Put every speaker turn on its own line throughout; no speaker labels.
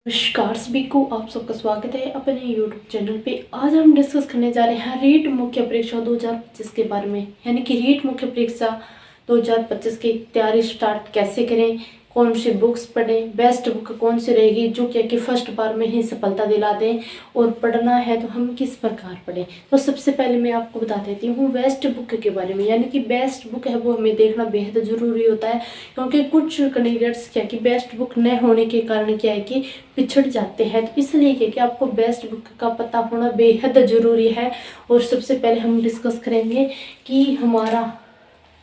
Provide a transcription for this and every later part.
नमस्कार सभी को, आप सबका स्वागत है अपने यूट्यूब चैनल पे। आज हम डिस्कस करने जा रहे हैं रीट मुख्य परीक्षा 2025 के बारे में, यानी कि रीट मुख्य परीक्षा 2025 की तैयारी स्टार्ट कैसे करें, कौन सी बुक्स पढ़ें, बेस्ट बुक कौन सी रहेगी जो क्या कि फर्स्ट बार में ही सफलता दिला दें, और पढ़ना है तो हम किस प्रकार पढ़ें। तो सबसे पहले मैं आपको बता देती हूँ बेस्ट बुक के बारे में, यानी कि बेस्ट बुक है वो हमें देखना बेहद ज़रूरी होता है, क्योंकि कुछ कैंडिडेट्स क्या कि बेस्ट बुक न होने के कारण क्या है कि पिछड़ जाते हैं। तो इसलिए क्या कि आपको बेस्ट बुक का पता होना बेहद ज़रूरी है। और सबसे पहले हम डिस्कस करेंगे कि हमारा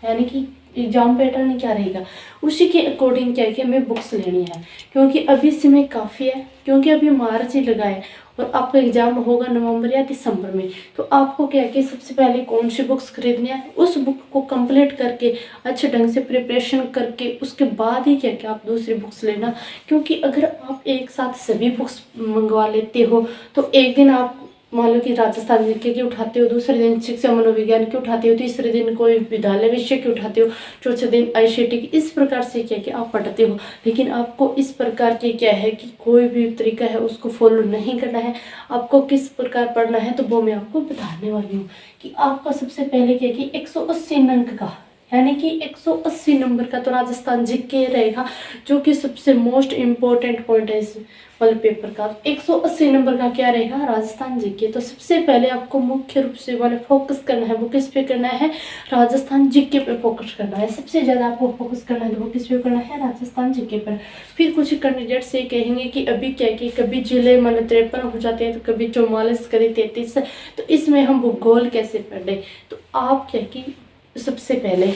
यानी कि एग्जाम पैटर्न क्या रहेगा, उसी के अकॉर्डिंग क्या है कि हमें बुक्स लेनी है, क्योंकि अभी समय काफ़ी है, क्योंकि अभी मार्च ही लगा है और आपका एग्जाम होगा नवंबर या दिसंबर में। तो आपको क्या है कि सबसे पहले कौन सी बुक्स खरीदनी है, उस बुक को कंप्लीट करके अच्छे ढंग से प्रिपरेशन करके उसके बाद ही क्या कि आप दूसरी बुक्स लेना। क्योंकि अगर आप एक साथ सभी बुक्स मंगवा लेते हो तो एक दिन आप मान लो कि राजस्थान जीके की उठाते हो, दूसरे दिन शिक्षा मनोविज्ञान की उठाते हो, तीसरे दिन कोई विद्यालय विषय की उठाते हो, चौथे दिन आईसीटी की, इस प्रकार से क्या कि आप पढ़ते हो। लेकिन आपको इस प्रकार के क्या है कि कोई भी तरीका है उसको फॉलो नहीं करना है। आपको किस प्रकार पढ़ना है तो वो मैं आपको बताने वाली हूँ कि आपका सबसे पहले क्या कि 180 अंक का, यानी कि 180 नंबर का तो राजस्थान जीके रहेगा, जो कि सबसे मोस्ट इम्पोर्टेंट पॉइंट है इस वाले पेपर का। 180 नंबर का क्या रहेगा, राजस्थान जीके। तो सबसे पहले आपको मुख्य रूप से वाले फोकस करना है, वो किस पे करना है, राजस्थान जीके पे फोकस करना है। सबसे ज़्यादा आपको फोकस करना है तो वो किस पे करना है, राजस्थान जीके पर। फिर कुछ कैंडिडेट से कहेंगे कि अभी क्या कि कभी जिले मान 53 हो जाते हैं, तो कभी 44, कभी 33, तो इसमें हम भूगोल कैसे पढ़ें। तो आप क्या कि सबसे पहले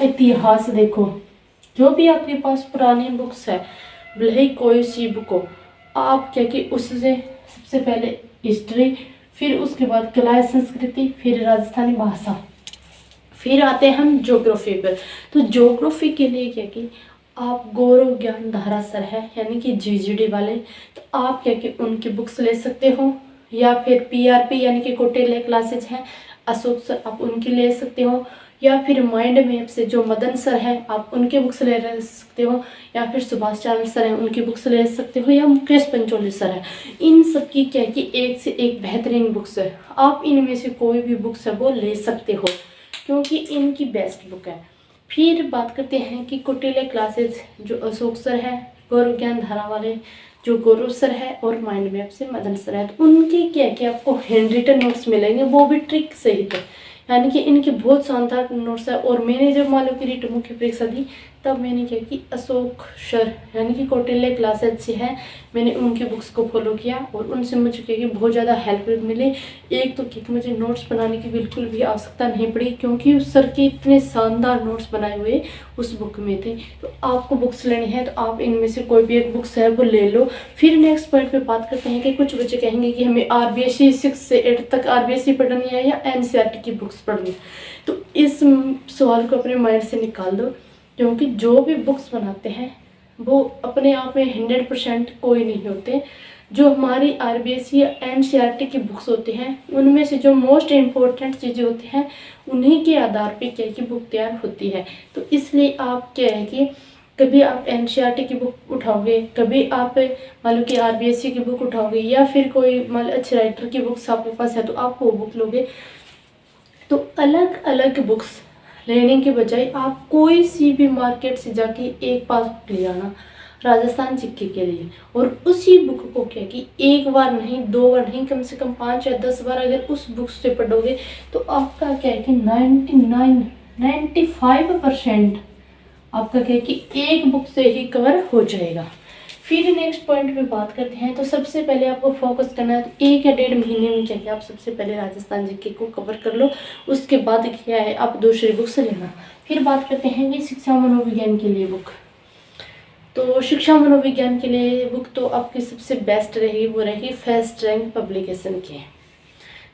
इतिहास देखो, जो भी आपके पास पुरानी बुक्स है, भले ही कोई सी बुक हो, आप क्या कि उससे सबसे पहले हिस्ट्री, फिर उसके बाद कला संस्कृति, फिर राजस्थानी भाषा, फिर आते हैं हम ज्योग्राफी पर। तो ज्योग्राफी के लिए क्या कि आप गौरव ज्ञान धारा सर है, यानी कि जीजीडी वाले, तो आप क्या कि उनकी बुक्स ले सकते हो, या फिर पीआरपी यानी कि कोटेले क्लासेज हैं, अशोक सर, आप उनकी ले सकते हो, या फिर माइंड मैप से जो मदन सर है आप उनके बुक्स ले सकते हो, या फिर सुभाष चांद सर हैं उनकी बुक्स ले सकते हो, या मुकेश पंचोली सर है। इन सब की क्या है कि एक से एक बेहतरीन बुक्स है, आप इनमें से कोई भी बुक्स है वो ले सकते हो, क्योंकि इनकी बेस्ट बुक है। फिर बात करते हैं कि कुटिले क्लासेस, जो अशोक सर है, गौरव ज्ञान धारा वाले जो गौरव सर है, और माइंड मैप से मदन सर है, तो उनके क्या है कि आपको हैंड रिटन नोट्स मिलेंगे, वो भी ट्रिक सहित है, यानी कि इनके बहुत शानदार नोट्स है। और मैंने जब मान लो कि रीट मुख्य परीक्षा दी तब मैंने क्या कि अशोक सर यानी कि कौटिल्य क्लासेज से है, मैंने उनकी बुक्स को फॉलो किया और उनसे मुझे क्या कि बहुत ज़्यादा हेल्प मिली। एक तो क्या मुझे नोट्स बनाने की बिल्कुल भी आवश्यकता नहीं पड़ी, क्योंकि उस सर के इतने शानदार नोट्स बनाए हुए उस बुक में थे। तो आपको बुक्स लेनी है तो आप इनमें से कोई भी एक बुक्स है वो ले लो। फिर नेक्स्ट पॉइंट पे बात करते हैं कि कुछ बच्चे कहेंगे कि हमें आरबीएससी 6 से 8 तक आरबीएससी पढ़नी है या एनसीईआरटी की बुक्स पढ़नी है। तो इस सवाल को अपने माइंड से निकाल दो, क्योंकि जो भी बुक्स बनाते हैं वो अपने आप में 100% कोई नहीं होते। जो हमारी आरबीएससी या एनसीईआरटी की बुक्स होती हैं उनमें से जो मोस्ट इम्पोर्टेंट चीज़ें होती हैं उन्हीं के आधार पे क्या की बुक तैयार होती है। तो इसलिए आप क्या है कि कभी आप एनसीईआरटी की बुक उठाओगे, कभी आप मान लो कि आरबीएससी की बुक उठाओगे, या फिर कोई मान लो अच्छे राइटर की बुक्स आपके पास है तो आप वो बुक लोगे। तो अलग अलग बुक्स लेने के बजाय आप कोई सी भी मार्केट से जाके एक पास बुक ले आना राजस्थान जीके के लिए, और उसी बुक को क्या कि एक बार नहीं, 2 बार नहीं, कम से कम 5 या 10 बार अगर उस बुक से पढ़ोगे तो आपका क्या है कि 95% आपका क्या है कि एक बुक से ही कवर हो जाएगा। फिर नेक्स्ट पॉइंट पे बात करते हैं। तो सबसे पहले आपको फोकस करना है तो 1 या 1.5 महीने में क्या है आप सबसे पहले राजस्थान जीके को कवर कर लो, उसके बाद क्या है आप दूसरी बुक से लेना। फिर बात करते हैं कि शिक्षा मनोविज्ञान के लिए बुक। तो शिक्षा मनोविज्ञान के लिए बुक तो आपकी सबसे बेस्ट रहेगी, वो रहेगी फर्स्ट रैंक पब्लिकेशन की।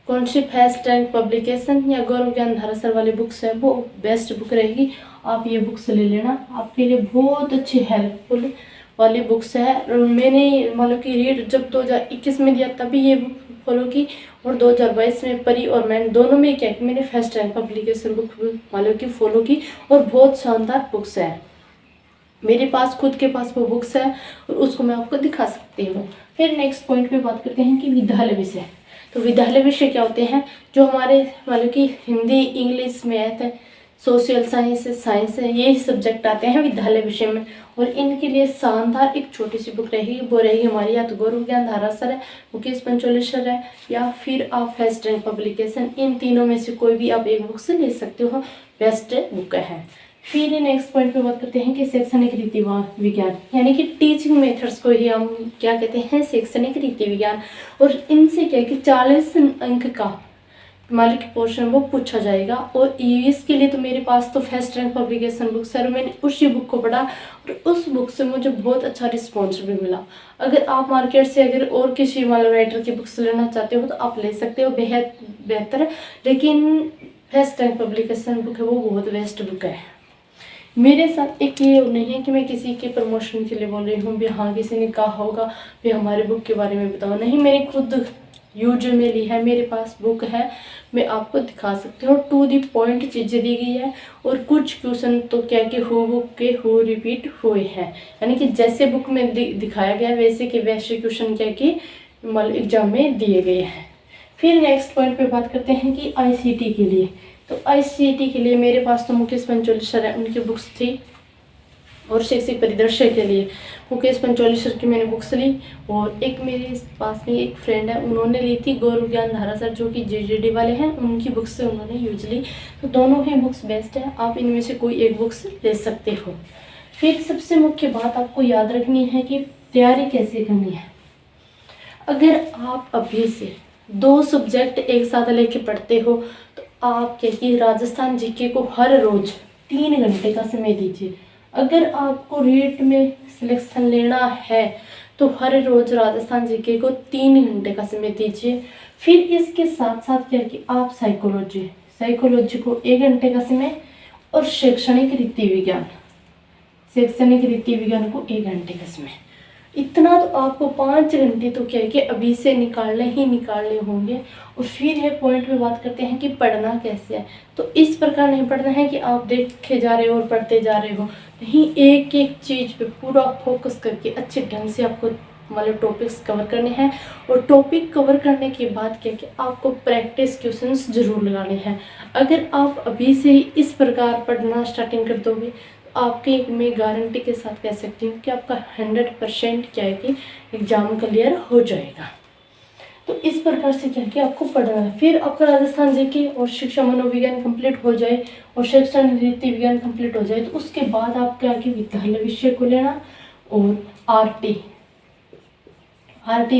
कौन सी फर्स्ट रैंक पब्लिकेशन या गौरव ज्ञान धारा सर वाली बुक्स है वो बेस्ट बुक रहेगी, आप ये बुक्स ले लेना, आपके लिए बहुत अच्छी हेल्पफुल वाली बुक्स है। मैंने मान लो कि रीड जब 2021 में दिया तभी ये बुक फॉलो की, और 2022 में परी और मैन दोनों में क्या कि मैंने फर्स्ट रैंक पब्लिकेशन बुक मान लो कि फॉलो की, और बहुत शानदार बुक्स है। मेरे पास खुद के पास वो बुक्स है और उसको मैं आपको दिखा सकती हूँ। फिर नेक्स्ट पॉइंट पे बात करते हैं कि विद्यालय विषय। तो विद्यालय विषय क्या होते हैं, जो हमारे मतलब कि Hindi, English, math, social science है, ये सब्जेक्ट आते हैं विद्यालय विषय में। और इनके लिए शानदार एक छोटी सी बुक रहेगी, वो रहेगी हमारी या तो गौरव ज्ञान धारा सर है, मुकेश पंचोली सर है, या फिर आप फर्स्ट रैंक पब्लिकेशन, इन तीनों में से कोई भी आप एक बुक से ले सकते हो, बेस्ट बुक है। फिर नेक्स्ट पॉइंट पे बात करते हैं कि शैक्षणिक रीति विज्ञान, यानी कि टीचिंग मेथड्स को ही हम क्या कहते हैं, शैक्षणिक रीति विज्ञान। और इनसे क्या है कि 40 अंक का मालिक पोर्शन वो पूछा जाएगा। और इसके लिए तो मेरे पास तो first rank publication book sir, मैंने उसी बुक को पढ़ा और उस बुक से मुझे बहुत अच्छा रिस्पॉन्स भी मिला। अगर आप मार्केट से अगर और किसी वाले राइटर की बुक्स लेना चाहते हो तो आप ले सकते हो, बेहद बेहतर है। लेकिन फर्स्ट रैंक पब्लिकेशन बुक है वो बहुत बेस्ट बुक है। मेरे साथ एक ये नहीं है कि मैं किसी के प्रमोशन के लिए बोल रही हूँ भी हाँ किसी ने कहा होगा भी हमारे बुक के बारे में बताओ, नहीं, मेरी खुद यूज में ली है, मेरे पास बुक है, मैं आपको दिखा सकती हूँ। टू दी पॉइंट चीज़ें दी गई है और कुछ क्वेश्चन तो क्या कि हो बुक के हो रिपीट हुए हैं, यानी कि जैसे बुक में दिखाया गया वैसे के वैसे क्वेश्चन क्या कि मतलब एग्जाम में दिए गए हैं। फिर नेक्स्ट पॉइंट पे बात करते हैं कि आईसीटी के लिए। तो आईसीटी के लिए मेरे पास तो मुकेश पंचोली सर है, उनकी बुक्स थी। और शैक्षिक परिदृश्य के लिए मुकेश पंचोली सर की मैंने बुक्स ली। और एक मेरे पास में एक फ्रेंड है, उन्होंने ली थी गौरव ज्ञान धारा सर, जो कि जीजीडी वाले हैं, उनकी बुक्स से उन्होंने यूज ली। तो दोनों ही बुक्स बेस्ट है, आप इनमें से कोई एक बुक्स ले सकते हो। फिर सबसे मुख्य बात आपको याद रखनी है कि तैयारी कैसे करनी है। अगर आप अभी से 2 सब्जेक्ट एक साथ लेके पढ़ते हो तो आप क्या कि राजस्थान जीके को हर रोज 3 घंटे का समय दीजिए। अगर आपको रीट में सिलेक्शन लेना है तो हर रोज राजस्थान जीके को 3 घंटे का समय दीजिए। फिर इसके साथ साथ क्या कि आप साइकोलॉजी को 1 घंटे का समय और शैक्षणिक रीति विज्ञान को 1 घंटे का समय। इतना तो आपको 5 घंटे तो क्या है कि अभी से निकालने होंगे। और फिर है पॉइंट पे बात करते हैं कि पढ़ना कैसे है। तो इस प्रकार नहीं पढ़ना है कि आप देखे जा रहे हो और पढ़ते जा रहे हो, नहीं, एक एक चीज़ पे पूरा फोकस करके अच्छे ढंग से आपको मतलब टॉपिक्स कवर करने हैं। और टॉपिक कवर करने के बाद क्या कि आपको प्रैक्टिस क्वेश्चंस जरूर लगाने हैं। अगर आप अभी से ही इस प्रकार पढ़ना स्टार्टिंग कर दोगे आपके, मैं गारंटी के साथ कह सकती हूँ कि आपका 100% क्या है कि एग्जाम क्लियर हो जाएगा। तो इस प्रकार से क्या कि आपको पढ़ना है। फिर आपका राजस्थान जीके और शिक्षा मनोविज्ञान कंप्लीट हो जाए और शैक्षणिक रीति विज्ञान कंप्लीट हो जाए तो उसके बाद आप क्या कि विद्यालय विषय को लेना और आरटी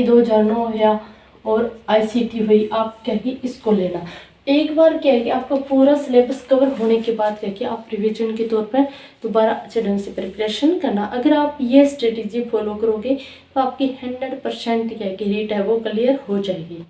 2009 या और आईसीटी हुई, आप क्या कि इसको लेना। एक बार क्या है कि आपका पूरा सिलेबस कवर होने के बाद क्या कि आप रिवीजन के तौर पर दोबारा अच्छे ढंग से प्रिपरेशन करना। अगर आप ये स्ट्रेटेजी फॉलो करोगे तो आपकी 100% क्या है कि रीट है वो क्लियर हो जाएगी।